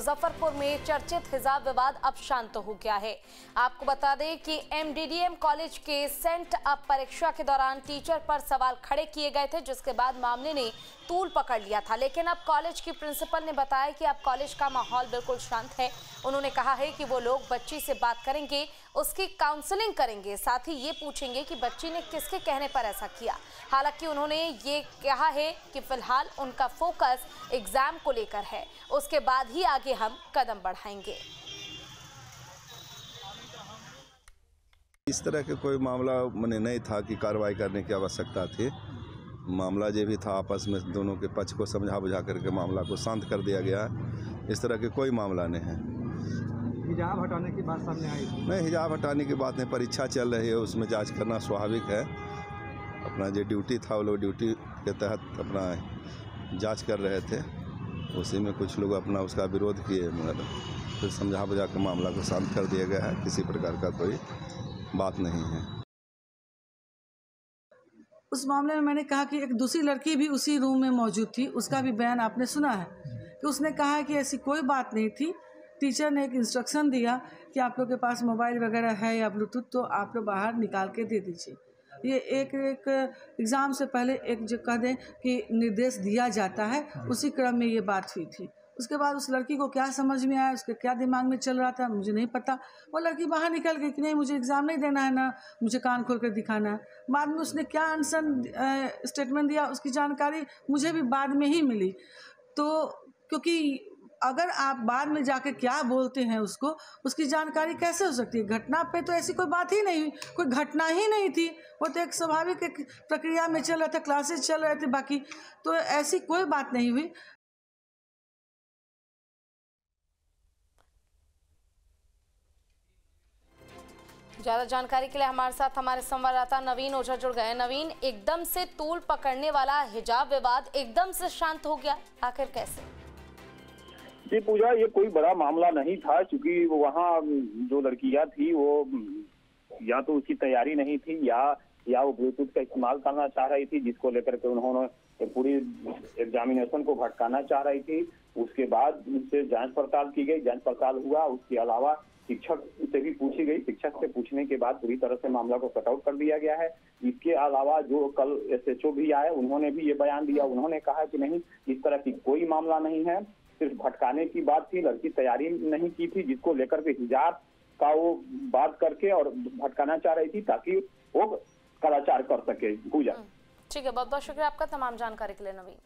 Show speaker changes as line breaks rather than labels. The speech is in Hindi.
मुजफ्फरपुर में चर्चित हिजाब विवाद अब शांत हो गया है। आपको बता दें कि एमडीडीएम कॉलेज के सेंट अप परीक्षा के दौरान टीचर पर सवाल खड़े किए गए थे, जिसके बाद मामले ने तूल पकड़ लिया था। लेकिन अब कॉलेज की प्रिंसिपल ने बताया कि अब कॉलेज का माहौल बिल्कुल शांत है। उन्होंने कहा है कि वो लोग बच्ची से बात करेंगे, उसकी काउंसलिंग करेंगे, साथ ही ये पूछेंगे कि बच्ची ने किसके कहने पर ऐसा किया। हालांकि उन्होंने ये कहा है कि फिलहाल उनका फोकस एग्जाम को लेकर है, उसके बाद ही आगे हम कदम बढ़ाएंगे।
इस तरह के कोई मामला मैंने नहीं था कि कार्रवाई करने की आवश्यकता थी। मामला जो भी था आपस में दोनों के पक्ष को समझा बुझा करके मामला को शांत कर दिया गया है। इस तरह के कोई मामला नहीं है।
हिजाब हटाने की बात सामने आई थी?
नहीं, हिजाब हटाने की बात नहीं, परीक्षा चल रही है, उसमें जांच करना स्वाभाविक है। अपना जो ड्यूटी था वो लोग ड्यूटी के तहत अपना जांच कर रहे थे, उसी में कुछ लोग अपना उसका विरोध किए, मगर फिर समझा बुझा के मामला को शांत कर दिया गया है। किसी प्रकार का कोई बात नहीं है।
उस मामले में मैंने कहा कि एक दूसरी लड़की भी उसी रूम में मौजूद थी, उसका भी बयान आपने सुना है कि उसने कहा है कि ऐसी कोई बात नहीं थी। टीचर ने एक इंस्ट्रक्शन दिया कि आप लोग के पास मोबाइल वगैरह है या ब्लूटूथ, तो आप लोग बाहर निकाल के दे दीजिए। ये एक एग्ज़ाम से पहले एक जो कह दें कि निर्देश दिया जाता है, उसी क्रम में ये बात हुई थी। उसके बाद उस लड़की को क्या समझ में आया, उसके क्या दिमाग में चल रहा था, मुझे नहीं पता। वो लड़की बाहर निकल गई कि नहीं, मुझे एग्ज़ाम नहीं देना है, ना मुझे कान खोल कर दिखाना है। बाद में उसने क्या आंसर स्टेटमेंट दिया, उसकी जानकारी मुझे भी बाद में ही मिली। तो क्योंकि अगर आप बाद में जाके क्या बोलते हैं उसको, उसकी जानकारी कैसे हो सकती है? घटना पे तो ऐसी कोई बात ही नहीं हुई, कोई घटना ही नहीं थी। वो तो एक स्वाभाविक एक प्रक्रिया में चल रहा था, क्लासेस चल रहे थे, बाकी तो ऐसी कोई बात नहीं हुई।
ज्यादा जानकारी के लिए हमारे साथ हमारे संवाददाता नवीन ओझा जुड़ गए। नवीन, एकदम से तूल पकड़ने वाला हिजाब विवाद एकदम से शांत हो गया, आखिर कैसे?
जी पूजा, ये कोई बड़ा मामला नहीं था, क्योंकि वहाँ जो लड़कियां थी वो या तो उसकी तैयारी नहीं थी या वो ब्लूटूथ का इस्तेमाल करना चाह रही थी, जिसको लेकर के उन्होंने पूरी एग्जामिनेशन को भटकाना चाह रही थी। उसके बाद उससे जांच पड़ताल की गई, जांच पड़ताल हुआ। उसके अलावा शिक्षक से भी पूछी गई, शिक्षक से पूछने के बाद पूरी तरह से मामला को कट आउट कर दिया गया है। इसके अलावा जो कल एसएचओ भी आए, उन्होंने भी ये बयान दिया। उन्होंने कहा कि नहीं, इस तरह की कोई मामला नहीं है, सिर्फ भटकाने की बात थी, लड़की तैयारी नहीं की थी, जिसको लेकर के हिजाब का वो बात करके और भटकाना चाह रही थी ताकि वो कदाचार कर सके। पूजा,
ठीक है, बहुत बहुत शुक्रिया आपका तमाम जानकारी के लिए नवीन।